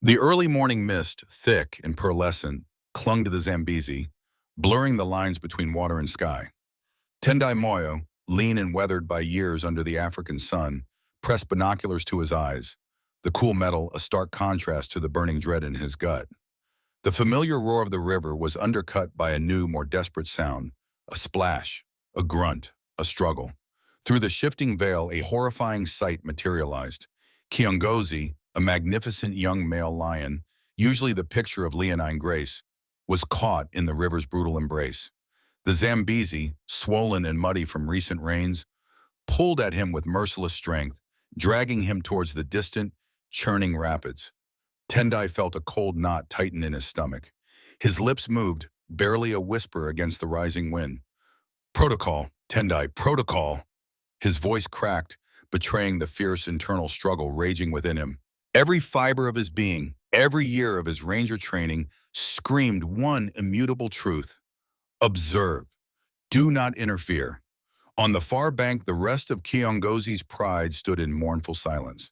The early morning mist, thick and pearlescent, clung to the Zambezi, blurring the lines between water and sky. Tendai Moyo, lean and weathered by years under the African sun, pressed binoculars to his eyes, the cool metal a stark contrast to the burning dread in his gut. The familiar roar of the river was undercut by a new, more desperate sound, a splash, a grunt, a struggle. Through the shifting veil, a horrifying sight materialized. Kiongozi, a magnificent young male lion, usually the picture of leonine grace, was caught in the river's brutal embrace. The Zambezi, swollen and muddy from recent rains, pulled at him with merciless strength, dragging him towards the distant, churning rapids. Tendai felt a cold knot tighten in his stomach. His lips moved, barely a whisper against the rising wind. Protocol, Tendai, protocol. His voice cracked, betraying the fierce internal struggle raging within him. Every fiber of his being, every year of his ranger training, screamed one immutable truth. Observe. Do not interfere. On the far bank, the rest of Kiongozi's pride stood in mournful silence.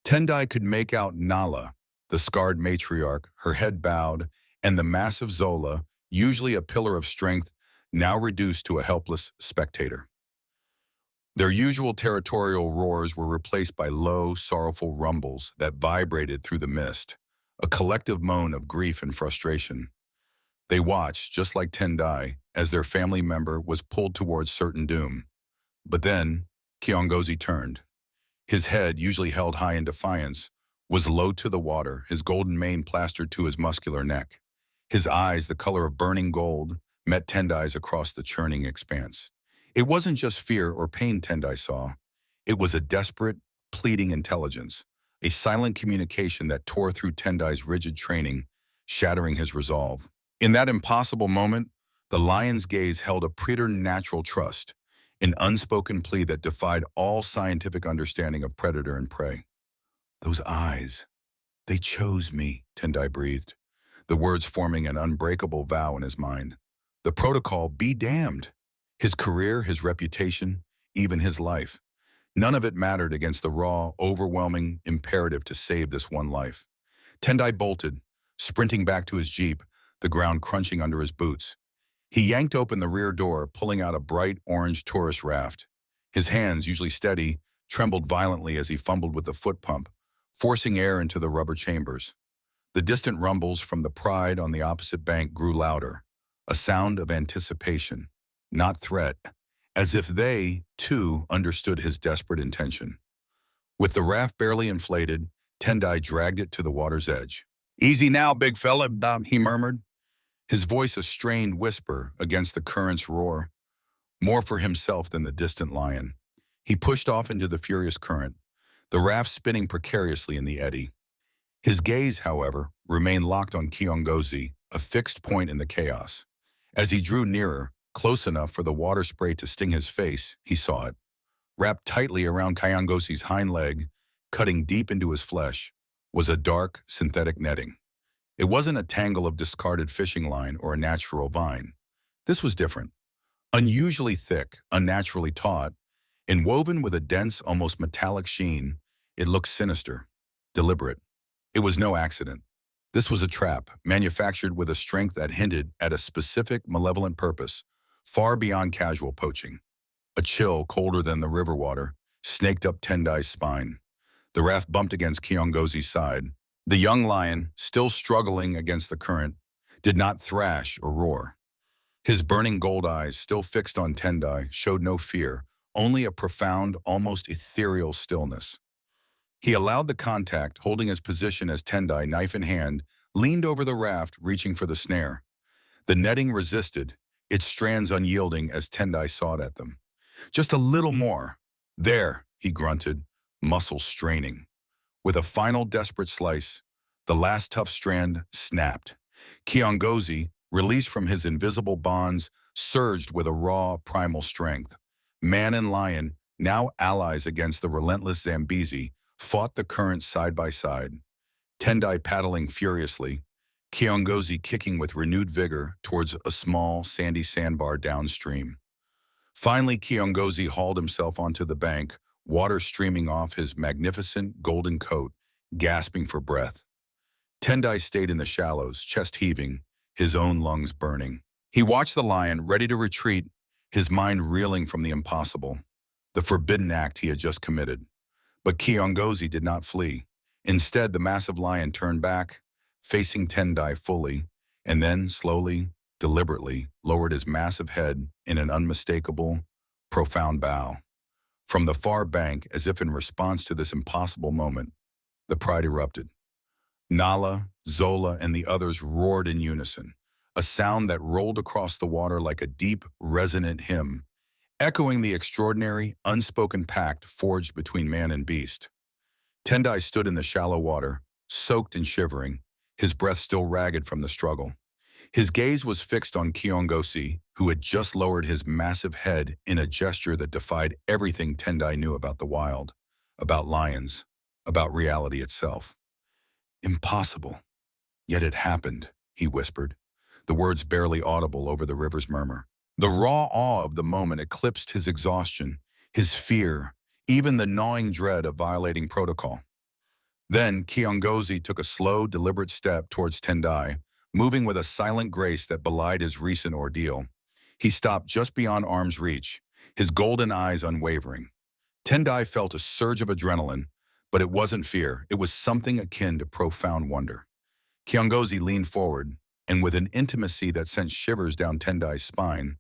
Tendai could make out Nala, the scarred matriarch, her head bowed, and the massive Zola, usually a pillar of strength, now reduced to a helpless spectator. Their usual territorial roars were replaced by low, sorrowful rumbles that vibrated through the mist, a collective moan of grief and frustration. They watched, just like Tendai, as their family member was pulled towards certain doom. But then, Kiongozi turned. His head, usually held high in defiance, was low to the water, his golden mane plastered to his muscular neck. His eyes, the color of burning gold, met Tendai's across the churning expanse. It wasn't just fear or pain Tendai saw. It was a desperate, pleading intelligence, a silent communication that tore through Tendai's rigid training, shattering his resolve. In that impossible moment, the lion's gaze held a preternatural trust, an unspoken plea that defied all scientific understanding of predator and prey. Those eyes, they chose me, Tendai breathed, the words forming an unbreakable vow in his mind. The protocol, be damned. His career, his reputation, even his life. None of it mattered against the raw, overwhelming imperative to save this one life. Tendai bolted, sprinting back to his jeep, the ground crunching under his boots. He yanked open the rear door, pulling out a bright orange tourist raft. His hands, usually steady, trembled violently as he fumbled with the foot pump, forcing air into the rubber chambers. The distant rumbles from the Pride on the opposite bank grew louder, a sound of anticipation, not threat, as if they, too, understood his desperate intention. With the raft barely inflated, Tendai dragged it to the water's edge. "Easy now, big fella," he murmured, his voice a strained whisper against the current's roar, more for himself than the distant lion. He pushed off into the furious current, the raft spinning precariously in the eddy. His gaze, however, remained locked on Kiongozi, a fixed point in the chaos. As he drew nearer, close enough for the water spray to sting his face, he saw it. Wrapped tightly around Kyangosi's hind leg, cutting deep into his flesh, was a dark, synthetic netting. It wasn't a tangle of discarded fishing line or a natural vine. This was different. Unusually thick, unnaturally taut, and woven with a dense, almost metallic sheen, it looked sinister, deliberate. It was no accident. This was a trap, manufactured with a strength that hinted at a specific, malevolent purpose, far beyond casual poaching. A chill, colder than the river water, snaked up Tendai's spine. The raft bumped against Kiongozi's side. The young lion, still struggling against the current, did not thrash or roar. His burning gold eyes, still fixed on Tendai, showed no fear, only a profound, almost ethereal stillness. He allowed the contact, holding his position as Tendai, knife in hand, leaned over the raft, reaching for the snare. The netting resisted, its strands unyielding as Tendai sawed at them. Just a little more. There, he grunted, muscles straining. With a final desperate slice, the last tough strand snapped. Kiongozi, released from his invisible bonds, surged with a raw, primal strength. Man and lion, now allies against the relentless Zambezi, fought the current side by side. Tendai paddling furiously, Kiongozi kicking with renewed vigor towards a small, sandy sandbar downstream. Finally, Kiongozi hauled himself onto the bank, water streaming off his magnificent golden coat, gasping for breath. Tendai stayed in the shallows, chest heaving, his own lungs burning. He watched the lion, ready to retreat, his mind reeling from the impossible, the forbidden act he had just committed. But Kiongozi did not flee. Instead, the massive lion turned back, facing Tendai fully, and then, slowly, deliberately, lowered his massive head in an unmistakable, profound bow. From the far bank, as if in response to this impossible moment, the pride erupted. Nala, Zola, and the others roared in unison, a sound that rolled across the water like a deep, resonant hymn, echoing the extraordinary, unspoken pact forged between man and beast. Tendai stood in the shallow water, soaked and shivering, his breath still ragged from the struggle. His gaze was fixed on Kiongozi, who had just lowered his massive head in a gesture that defied everything Tendai knew about the wild, about lions, about reality itself. Impossible. Yet it happened, he whispered, the words barely audible over the river's murmur. The raw awe of the moment eclipsed his exhaustion, his fear, even the gnawing dread of violating protocol. Then Kiongozi took a slow, deliberate step towards Tendai, moving with a silent grace that belied his recent ordeal. He stopped just beyond arm's reach, his golden eyes unwavering. Tendai felt a surge of adrenaline, but it wasn't fear. It was something akin to profound wonder. Kiongozi leaned forward, and with an intimacy that sent shivers down Tendai's spine,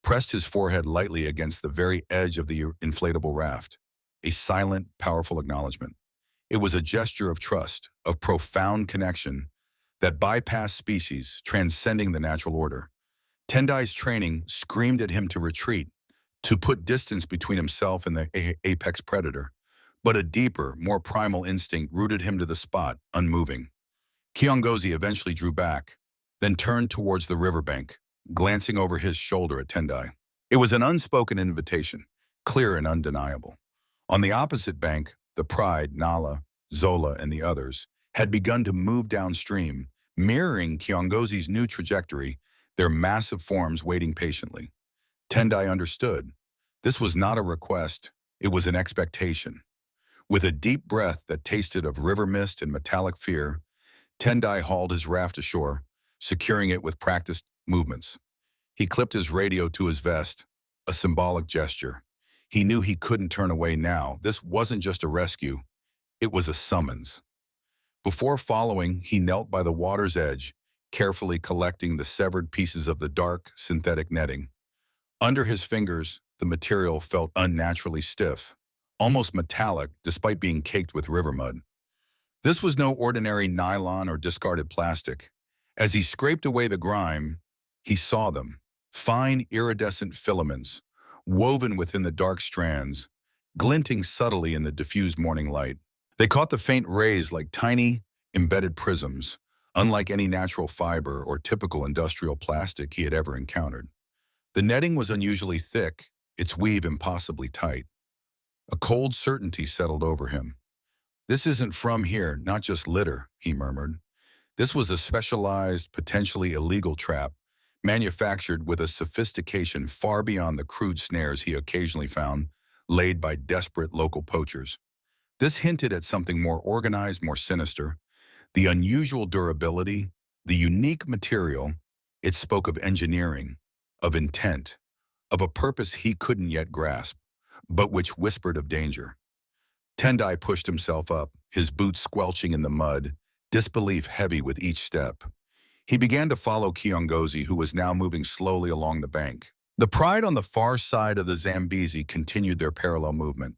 pressed his forehead lightly against the very edge of the inflatable raft, a silent, powerful acknowledgement. It was a gesture of trust, of profound connection, that bypassed species, transcending the natural order. Tendai's training screamed at him to retreat, to put distance between himself and the apex predator. But a deeper, more primal instinct rooted him to the spot, unmoving. Kiongozi eventually drew back, then turned towards the riverbank, glancing over his shoulder at Tendai. It was an unspoken invitation, clear and undeniable. On the opposite bank, the pride, Nala, Zola, and the others, had begun to move downstream, mirroring Kiongozi's new trajectory, their massive forms waiting patiently. Tendai understood. This was not a request, it was an expectation. With a deep breath that tasted of river mist and metallic fear, Tendai hauled his raft ashore, securing it with practiced movements. He clipped his radio to his vest, a symbolic gesture. He knew he couldn't turn away now. This wasn't just a rescue, it was a summons. Before following, he knelt by the water's edge, carefully collecting the severed pieces of the dark, synthetic netting. Under his fingers, the material felt unnaturally stiff, almost metallic despite being caked with river mud. This was no ordinary nylon or discarded plastic. As he scraped away the grime, he saw them, fine iridescent filaments, woven within the dark strands, glinting subtly in the diffused morning light. They caught the faint rays like tiny, embedded prisms, unlike any natural fiber or typical industrial plastic he had ever encountered. The netting was unusually thick, its weave impossibly tight. A cold certainty settled over him. "This isn't from here, not just litter," he murmured. This was a specialized, potentially illegal trap, manufactured with a sophistication far beyond the crude snares he occasionally found, laid by desperate local poachers. This hinted at something more organized, more sinister. The unusual durability, the unique material, it spoke of engineering, of intent, of a purpose he couldn't yet grasp, but which whispered of danger. Tendai pushed himself up, his boots squelching in the mud, disbelief heavy with each step. He began to follow Kiongozi, who was now moving slowly along the bank. The pride on the far side of the Zambezi continued their parallel movement,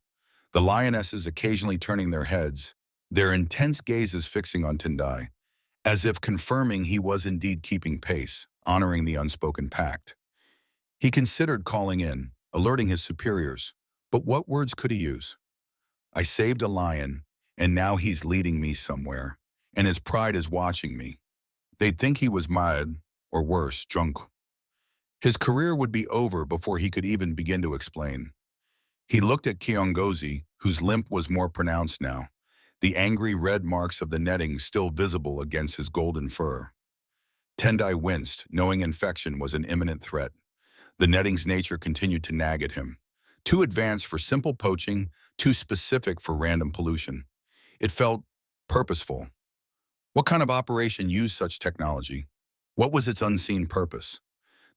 the lionesses occasionally turning their heads, their intense gazes fixing on Tendai, as if confirming he was indeed keeping pace, honoring the unspoken pact. He considered calling in, alerting his superiors, but what words could he use? "I saved a lion, and now he's leading me somewhere, and his pride is watching me. They'd think he was mad, or worse, drunk." His career would be over before he could even begin to explain. He looked at Kiongozi, whose limp was more pronounced now, the angry red marks of the netting still visible against his golden fur. Tendai winced, knowing infection was an imminent threat. The netting's nature continued to nag at him. Too advanced for simple poaching, too specific for random pollution. It felt purposeful, What kind of operation used such technology? What was its unseen purpose?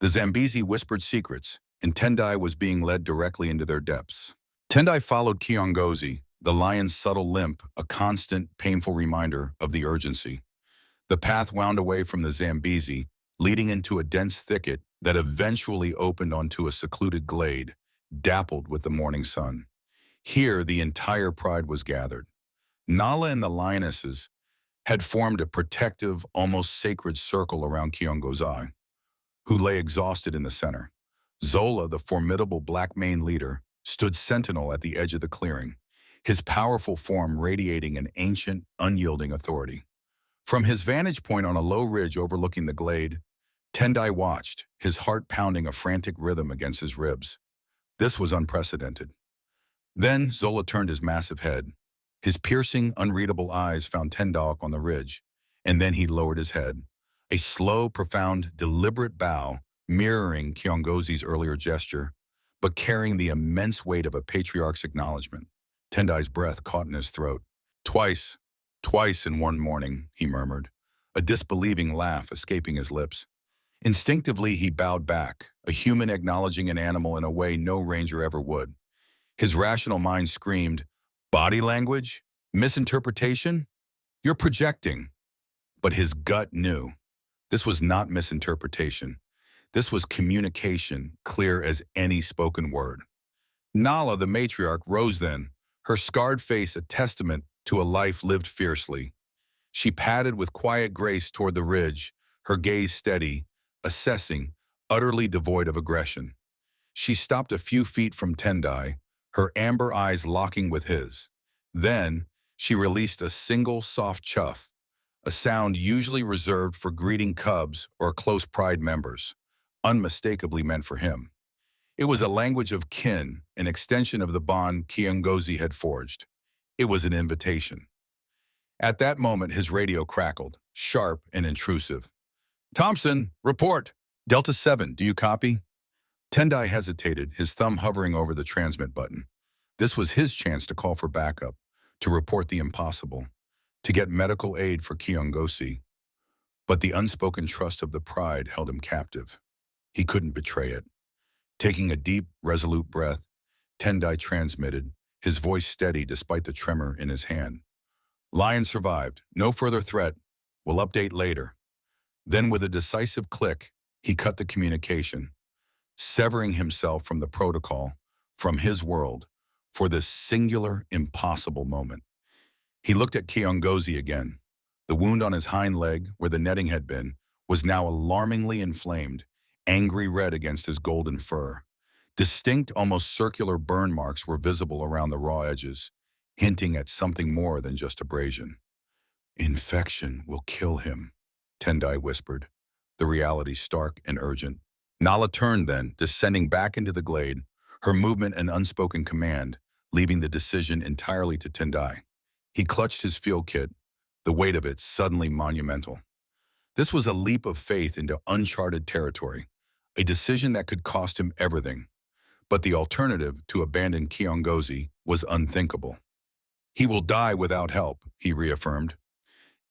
The Zambezi whispered secrets, and Tendai was being led directly into their depths. Tendai followed Kiongozi, the lion's subtle limp, a constant, painful reminder of the urgency. The path wound away from the Zambezi, leading into a dense thicket that eventually opened onto a secluded glade, dappled with the morning sun. Here, the entire pride was gathered. Nala and the lionesses had formed a protective, almost sacred circle around Kiongozi, who lay exhausted in the center. Zola, the formidable black mane leader, stood sentinel at the edge of the clearing, his powerful form radiating an ancient, unyielding authority. From his vantage point on a low ridge overlooking the glade, Tendai watched, his heart pounding a frantic rhythm against his ribs. This was unprecedented. Then Zola turned his massive head. His piercing, unreadable eyes found Tendai on the ridge, and then he lowered his head. A slow, profound, deliberate bow, mirroring Kiongozi's earlier gesture, but carrying the immense weight of a patriarch's acknowledgement. Tendai's breath caught in his throat. Twice in one morning, he murmured, a disbelieving laugh escaping his lips. Instinctively, he bowed back, a human acknowledging an animal in a way no ranger ever would. His rational mind screamed, "Body language? Misinterpretation? You're projecting." But his gut knew. This was not misinterpretation. This was communication, clear as any spoken word. Nala, the matriarch, rose then, her scarred face a testament to a life lived fiercely. She padded with quiet grace toward the ridge, her gaze steady, assessing, utterly devoid of aggression. She stopped a few feet from Tendai, her amber eyes locking with his. Then, she released a single soft chuff, a sound usually reserved for greeting cubs or close pride members, unmistakably meant for him. It was a language of kin, an extension of the bond Kiongozi had forged. It was an invitation. At that moment, his radio crackled, sharp and intrusive. "Thompson, report! Delta 7, do you copy?" Tendai hesitated, his thumb hovering over the transmit button. This was his chance to call for backup, to report the impossible, to get medical aid for Kiongozi. But the unspoken trust of the pride held him captive. He couldn't betray it. Taking a deep, resolute breath, Tendai transmitted, his voice steady despite the tremor in his hand. "Lion survived. No further threat. We'll update later." Then with a decisive click, he cut the communication, severing himself from the protocol, from his world, for this singular, impossible moment. He looked at Kiongozi again. The wound on his hind leg, where the netting had been, was now alarmingly inflamed, angry red against his golden fur. Distinct, almost circular burn marks were visible around the raw edges, hinting at something more than just abrasion. "Infection will kill him," Tendai whispered, the reality stark and urgent. Nala turned then, descending back into the glade, her movement an unspoken command, leaving the decision entirely to Tendai. He clutched his field kit, the weight of it suddenly monumental. This was a leap of faith into uncharted territory, a decision that could cost him everything. But the alternative, to abandon Kiongozi, was unthinkable. "He will die without help," he reaffirmed.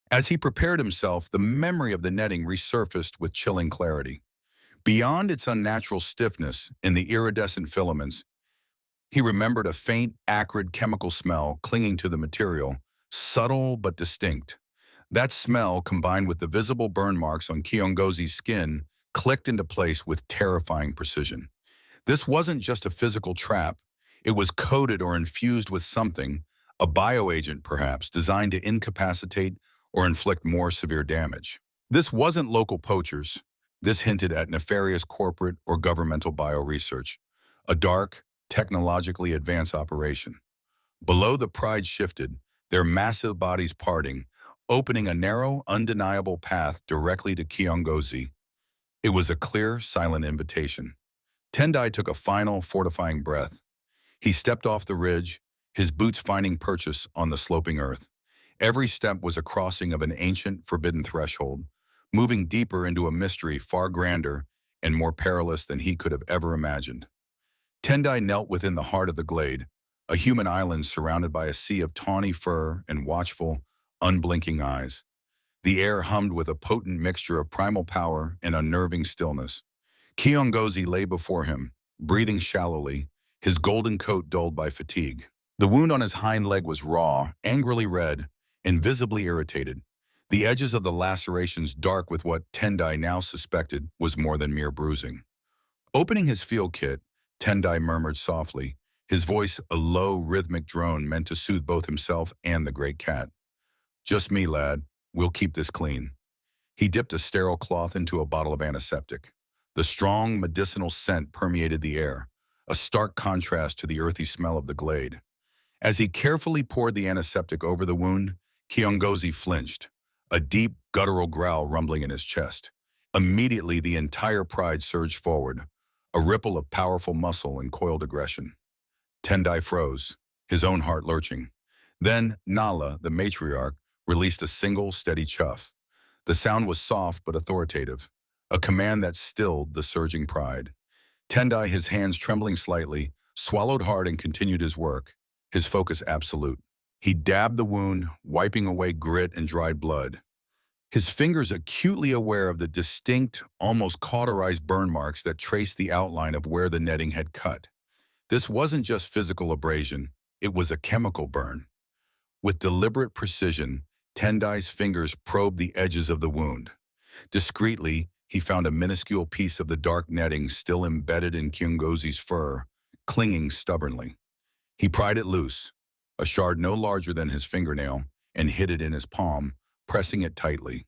As he prepared himself, the memory of the netting resurfaced with chilling clarity. Beyond its unnatural stiffness and the iridescent filaments, he remembered a faint, acrid chemical smell clinging to the material, subtle but distinct. That smell, combined with the visible burn marks on Kiongozi's skin, clicked into place with terrifying precision. This wasn't just a physical trap. It was coated or infused with something, a bioagent perhaps, designed to incapacitate or inflict more severe damage. This wasn't local poachers. This hinted at nefarious corporate or governmental bioresearch, a dark, technologically advanced operation. Below, the pride shifted, their massive bodies parting, opening a narrow, undeniable path directly to Kiongozi. It was a clear, silent invitation. Tendai took a final, fortifying breath. He stepped off the ridge, his boots finding purchase on the sloping earth. Every step was a crossing of an ancient, forbidden threshold, moving deeper into a mystery far grander and more perilous than he could have ever imagined. Tendai knelt within the heart of the glade, a human island surrounded by a sea of tawny fur and watchful, unblinking eyes. The air hummed with a potent mixture of primal power and unnerving stillness. Kiongozi lay before him, breathing shallowly, his golden coat dulled by fatigue. The wound on his hind leg was raw, angrily red, and visibly irritated, the edges of the lacerations dark with what Tendai now suspected was more than mere bruising. Opening his field kit, Tendai murmured softly, his voice a low, rhythmic drone meant to soothe both himself and the great cat. "Just me, lad. We'll keep this clean." He dipped a sterile cloth into a bottle of antiseptic. The strong, medicinal scent permeated the air, a stark contrast to the earthy smell of the glade. As he carefully poured the antiseptic over the wound, Kiongozi flinched, a deep, guttural growl rumbling in his chest. Immediately, the entire pride surged forward, a ripple of powerful muscle and coiled aggression. Tendai froze, his own heart lurching. Then, Nala, the matriarch, released a single, steady chuff. The sound was soft but authoritative, a command that stilled the surging pride. Tendai, his hands trembling slightly, swallowed hard and continued his work, his focus absolute. He dabbed the wound, wiping away grit and dried blood, his fingers acutely aware of the distinct, almost cauterized burn marks that traced the outline of where the netting had cut. This wasn't just physical abrasion, it was a chemical burn. With deliberate precision, Tendai's fingers probed the edges of the wound. Discreetly, he found a minuscule piece of the dark netting still embedded in Kiongozi's fur, clinging stubbornly. He pried it loose, a shard no larger than his fingernail, and hid it in his palm, pressing it tightly.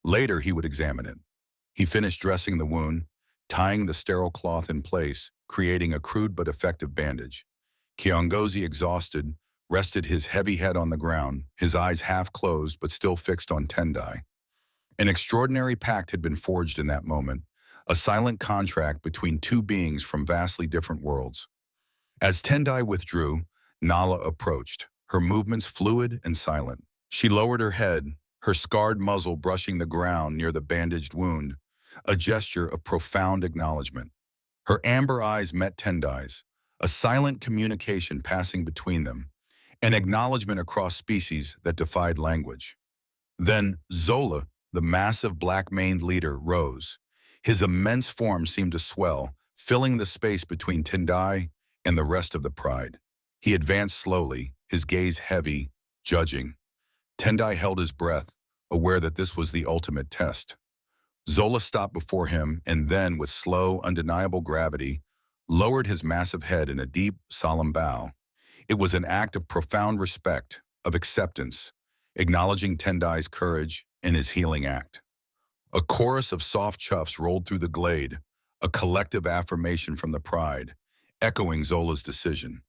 Later, he would examine it. He finished dressing the wound, tying the sterile cloth in place, creating a crude but effective bandage. Kiongozi, exhausted, rested his heavy head on the ground, his eyes half closed but still fixed on Tendai. An extraordinary pact had been forged in that moment, a silent contract between two beings from vastly different worlds. As Tendai withdrew, Nala approached, her movements fluid and silent. She lowered her head, her scarred muzzle brushing the ground near the bandaged wound, a gesture of profound acknowledgement. Her amber eyes met Tendai's, a silent communication passing between them, an acknowledgement across species that defied language. Then Zola, the massive black-maned leader, rose. His immense form seemed to swell, filling the space between Tendai and the rest of the pride. He advanced slowly, his gaze heavy, judging. Tendai held his breath, aware that this was the ultimate test. Zola stopped before him and then, with slow, undeniable gravity, lowered his massive head in a deep, solemn bow. It was an act of profound respect, of acceptance, acknowledging Tendai's courage and his healing act. A chorus of soft chuffs rolled through the glade, a collective affirmation from the pride, echoing Zola's decision.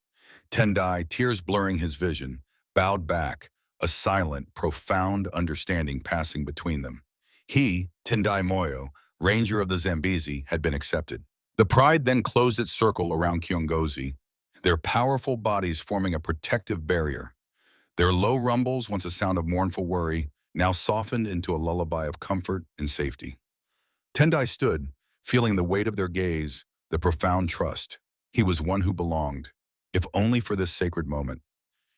Tendai, tears blurring his vision, bowed back, a silent, profound understanding passing between them. He, Tendai Moyo, Ranger of the Zambezi, had been accepted. The pride then closed its circle around Kiongozi, their powerful bodies forming a protective barrier. Their low rumbles, once a sound of mournful worry, now softened into a lullaby of comfort and safety. Tendai stood, feeling the weight of their gaze, the profound trust. He was one who belonged, if only for this sacred moment.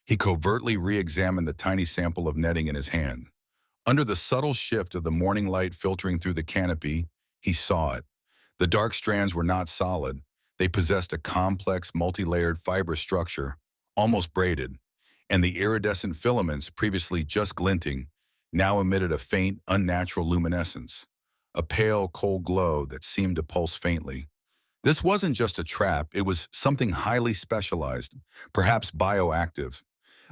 He covertly re-examined the tiny sample of netting in his hand. Under the subtle shift of the morning light filtering through the canopy, he saw it. The dark strands were not solid. They possessed a complex, multi-layered fiber structure, almost braided, and the iridescent filaments, previously just glinting, now emitted a faint, unnatural luminescence, a pale, cold glow that seemed to pulse faintly. This wasn't just a trap, it was something highly specialized, perhaps bioactive,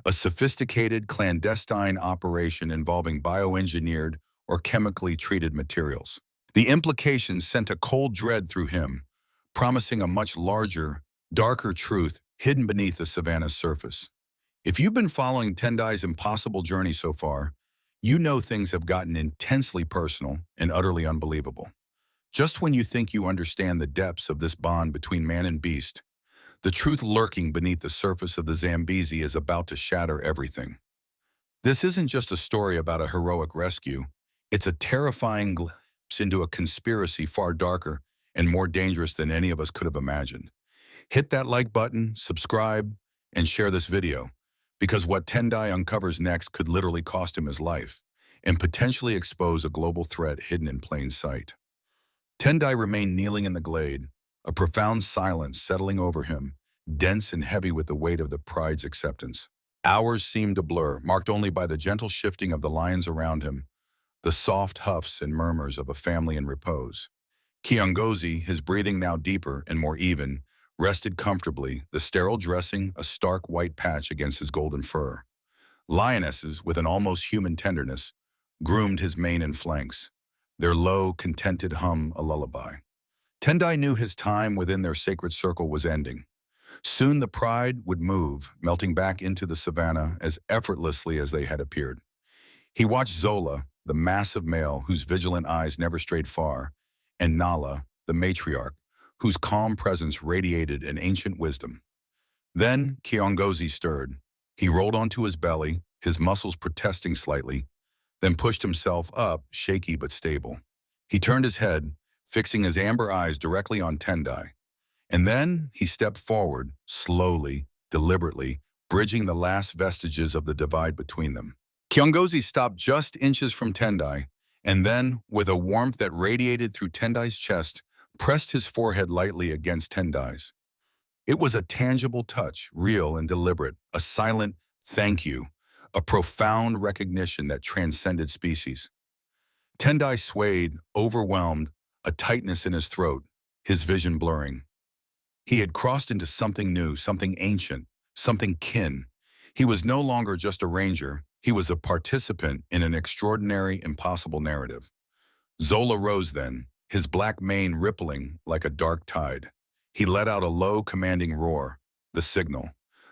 a sophisticated, clandestine operation involving bioengineered or chemically treated materials. The implications sent a cold dread through him, promising a much larger, darker truth hidden beneath the savanna's surface. If you've been following Tendai's impossible journey so far, you know things have gotten intensely personal and utterly unbelievable. Just when you think you understand the depths of this bond between man and beast, the truth lurking beneath the surface of the Zambezi is about to shatter everything. This isn't just a story about a heroic rescue. It's a terrifying glimpse into a conspiracy far darker and more dangerous than any of us could have imagined. Hit that like button, subscribe, and share this video, because what Tendai uncovers next could literally cost him his life. and potentially expose a global threat hidden in plain sight. Tendai remained kneeling in the glade, a profound silence settling over him, dense and heavy with the weight of the pride's acceptance. Hours seemed to blur, marked only by the gentle shifting of the lions around him, the soft huffs and murmurs of a family in repose. Kiongozi, his breathing now deeper and more even, rested comfortably, the sterile dressing a stark white patch against his golden fur. Lionesses, with an almost human tenderness, groomed his mane and flanks, their low, contented hum a lullaby. Tendai knew his time within their sacred circle was ending. Soon the pride would move, melting back into the savannah as effortlessly as they had appeared. He watched Zola, the massive male whose vigilant eyes never strayed far, and Nala, the matriarch, whose calm presence radiated an ancient wisdom. Then Kiongozi stirred. He rolled onto his belly, his muscles protesting slightly, then pushed himself up, shaky but stable. He turned his head, fixing his amber eyes directly on Tendai. And then he stepped forward, slowly, deliberately, bridging the last vestiges of the divide between them. Kiongozi stopped just inches from Tendai, and then, with a warmth that radiated through Tendai's chest, pressed his forehead lightly against Tendai's. It was a tangible touch, real and deliberate, a silent thank you, a profound recognition that transcended species. Tendai swayed, overwhelmed, a tightness in his throat, his vision blurring. He had crossed into something new, something ancient, something kin. He was no longer just a ranger. He was a participant in an extraordinary, impossible narrative. Zola rose then, his black mane rippling like a dark tide. He let out a low, commanding roar, the signal.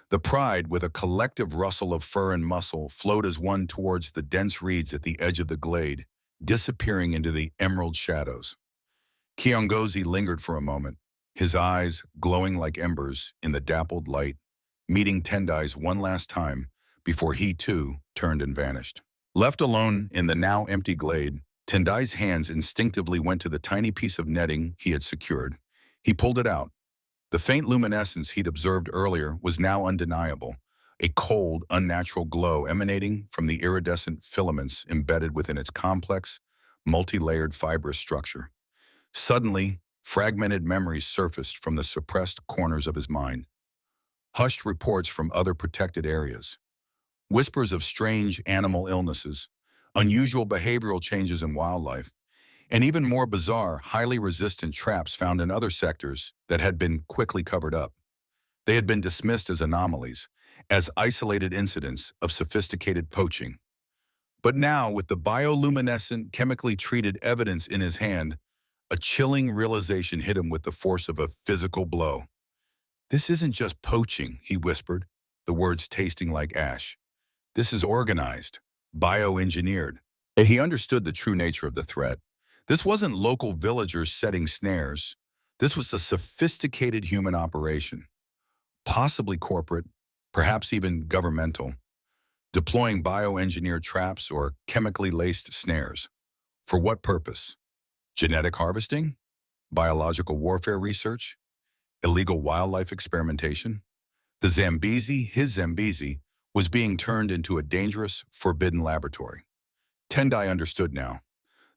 The pride, with a collective rustle of fur and muscle, flowed as one towards the dense reeds at the edge of the glade, disappearing into the emerald shadows. Kiongozi lingered for a moment, his eyes glowing like embers in the dappled light, meeting Tendai's one last time before he, too, turned and vanished. Left alone in the now empty glade, Tendai's hands instinctively went to the tiny piece of netting he had secured. He pulled it out. The faint luminescence he'd observed earlier was now undeniable, a cold, unnatural glow emanating from the iridescent filaments embedded within its complex, multi-layered fibrous structure. Suddenly, fragmented memories surfaced from the suppressed corners of his mind. Hushed reports from other protected areas. Whispers of strange animal illnesses, unusual behavioral changes in wildlife, and even more bizarre, highly resistant traps found in other sectors that had been quickly covered up. They had been dismissed as anomalies, as isolated incidents of sophisticated poaching. But now, with the bioluminescent, chemically treated evidence in his hand, a chilling realization hit him with the force of a physical blow. "This isn't just poaching," he whispered, the words tasting like ash. "This is organized, bioengineered." And he understood the true nature of the threat. This wasn't local villagers setting snares. This was a sophisticated human operation, possibly corporate, perhaps even governmental, deploying bioengineered traps or chemically laced snares. For what purpose? Genetic harvesting? Biological warfare research? Illegal wildlife experimentation? His Zambezi, was being turned into a dangerous, forbidden laboratory. Tendai understood now.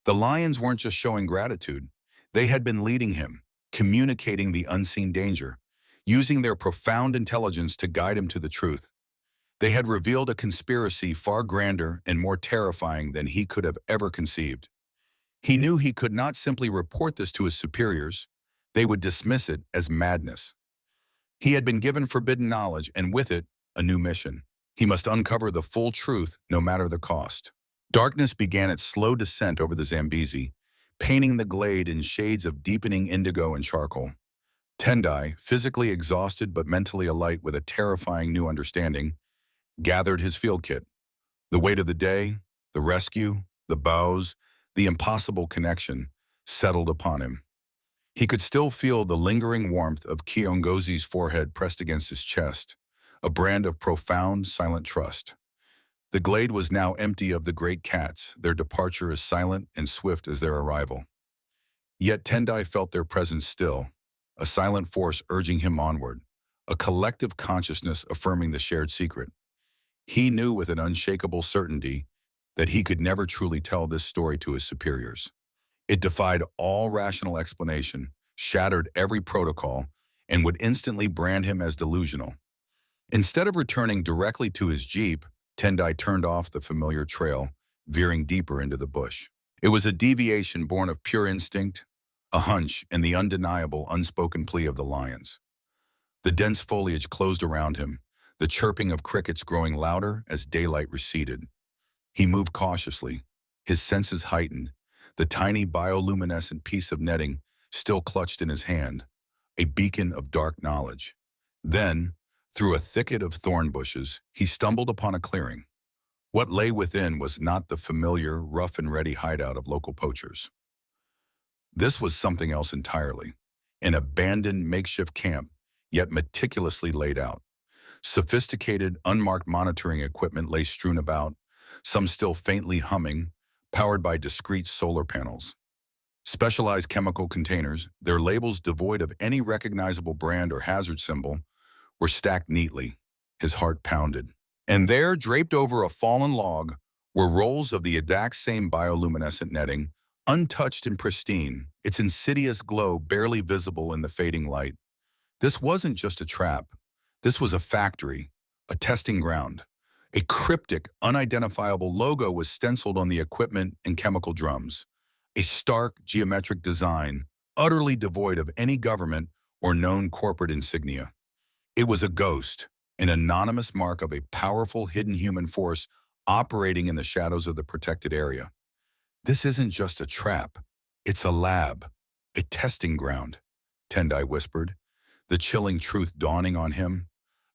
The lions weren't just showing gratitude. They had been leading him, communicating the unseen danger, using their profound intelligence to guide him to the truth. They had revealed a conspiracy far grander and more terrifying than he could have ever conceived. He knew he could not simply report this to his superiors. They would dismiss it as madness. He had been given forbidden knowledge, and with it, a new mission. He must uncover the full truth, no matter the cost. Darkness began its slow descent over the Zambezi, painting the glade in shades of deepening indigo and charcoal. Tendai, physically exhausted but mentally alight with a terrifying new understanding, gathered his field kit. The weight of the day, the rescue, the bows, the impossible connection settled upon him. He could still feel the lingering warmth of Kiongozi's forehead pressed against his chest, a brand of profound, silent trust. The glade was now empty of the great cats, their departure as silent and swift as their arrival. Yet Tendai felt their presence still, a silent force urging him onward, a collective consciousness affirming the shared secret. He knew with an unshakable certainty that he could never truly tell this story to his superiors. It defied all rational explanation, shattered every protocol, and would instantly brand him as delusional. Instead of returning directly to his jeep, Tendai turned off the familiar trail, veering deeper into the bush. It was a deviation born of pure instinct, a hunch, and the undeniable, unspoken plea of the lions. The dense foliage closed around him, the chirping of crickets growing louder as daylight receded. He moved cautiously, his senses heightened, the tiny bioluminescent piece of netting still clutched in his hand, a beacon of dark knowledge. Then, through a thicket of thorn bushes, he stumbled upon a clearing. What lay within was not the familiar, rough-and-ready hideout of local poachers. This was something else entirely, an abandoned makeshift camp, yet meticulously laid out. Sophisticated, unmarked monitoring equipment lay strewn about, some still faintly humming, powered by discrete solar panels. Specialized chemical containers, their labels devoid of any recognizable brand or hazard symbol, were stacked neatly. His heart pounded. And there, draped over a fallen log, were rolls of the exact same bioluminescent netting, untouched and pristine, its insidious glow barely visible in the fading light. This wasn't just a trap. This was a factory, a testing ground. A cryptic, unidentifiable logo was stenciled on the equipment and chemical drums. A stark, geometric design, utterly devoid of any government or known corporate insignia. It was a ghost, an anonymous mark of a powerful, hidden human force operating in the shadows of the protected area. This isn't just a trap. It's a lab, a testing ground, Tendai whispered, the chilling truth dawning on him.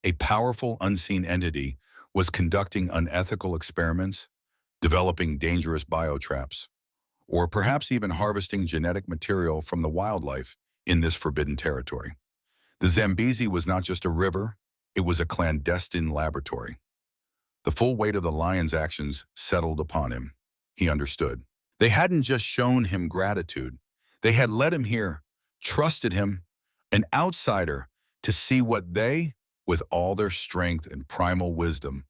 A powerful, unseen entity was conducting unethical experiments, developing dangerous biotraps, or perhaps even harvesting genetic material from the wildlife in this forbidden territory. The Zambezi was not just a river, it was a clandestine laboratory. The full weight of the lion's actions settled upon him. He understood. They hadn't just shown him gratitude. They had led him here, trusted him, an outsider, to see what they, with all their strength and primal wisdom,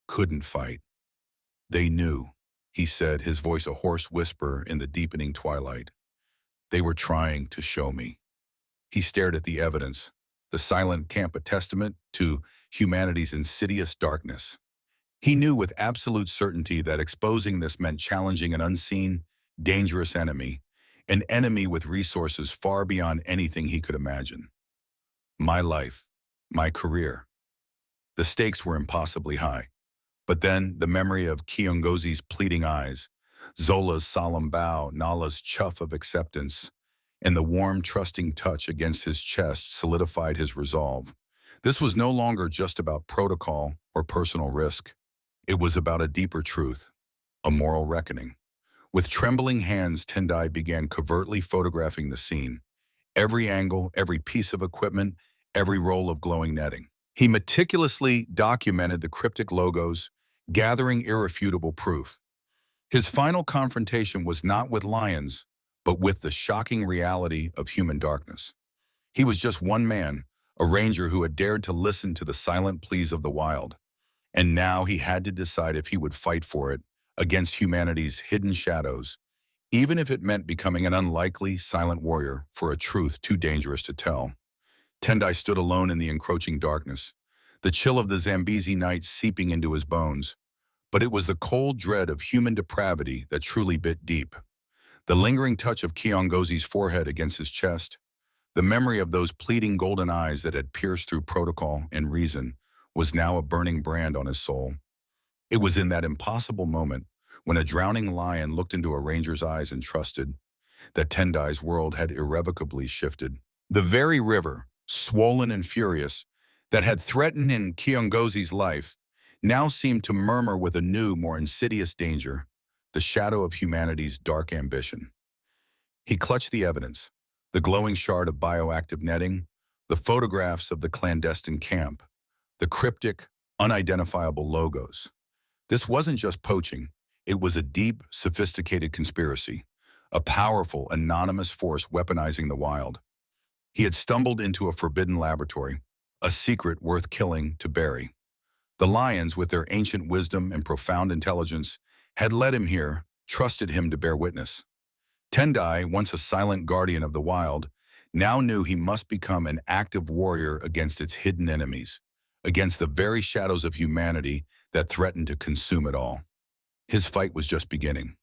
couldn't fight. They knew, he said, his voice a hoarse whisper in the deepening twilight. They were trying to show me. He stared at the evidence, the silent camp a testament to humanity's insidious darkness. He knew with absolute certainty that exposing this meant challenging an unseen, dangerous enemy, an enemy with resources far beyond anything he could imagine. My life, my career. The stakes were impossibly high. But then the memory of Kiongozi's pleading eyes, Zola's solemn bow, Nala's chuff of acceptance, and the warm, trusting touch against his chest solidified his resolve. This was no longer just about protocol or personal risk. It was about a deeper truth, a moral reckoning. With trembling hands, Tendai began covertly photographing the scene. Every angle, every piece of equipment, every roll of glowing netting. He meticulously documented the cryptic logos, gathering irrefutable proof. His final confrontation was not with lions, but with the shocking reality of human darkness. He was just one man, a ranger who had dared to listen to the silent pleas of the wild. And now he had to decide if he would fight for it, against humanity's hidden shadows, even if it meant becoming an unlikely, silent warrior for a truth too dangerous to tell. Tendai stood alone in the encroaching darkness, the chill of the Zambezi night seeping into his bones. But it was the cold dread of human depravity that truly bit deep. The lingering touch of Kiongozi's forehead against his chest, the memory of those pleading golden eyes that had pierced through protocol and reason, was now a burning brand on his soul. It was in that impossible moment, when a drowning lion looked into a ranger's eyes and trusted, that Tendai's world had irrevocably shifted. The very river, swollen and furious, that had threatened in Kiongozi's life, now seemed to murmur with a new, more insidious danger, the shadow of humanity's dark ambition. He clutched the evidence, the glowing shard of bioactive netting, the photographs of the clandestine camp, the cryptic, unidentifiable logos. This wasn't just poaching, it was a deep, sophisticated conspiracy, a powerful, anonymous force weaponizing the wild. He had stumbled into a forbidden laboratory, a secret worth killing to bury. The lions, with their ancient wisdom and profound intelligence, had led him here, trusted him to bear witness. Tendai, once a silent guardian of the wild, now knew he must become an active warrior against its hidden enemies, against the very shadows of humanity that threatened to consume it all. His fight was just beginning.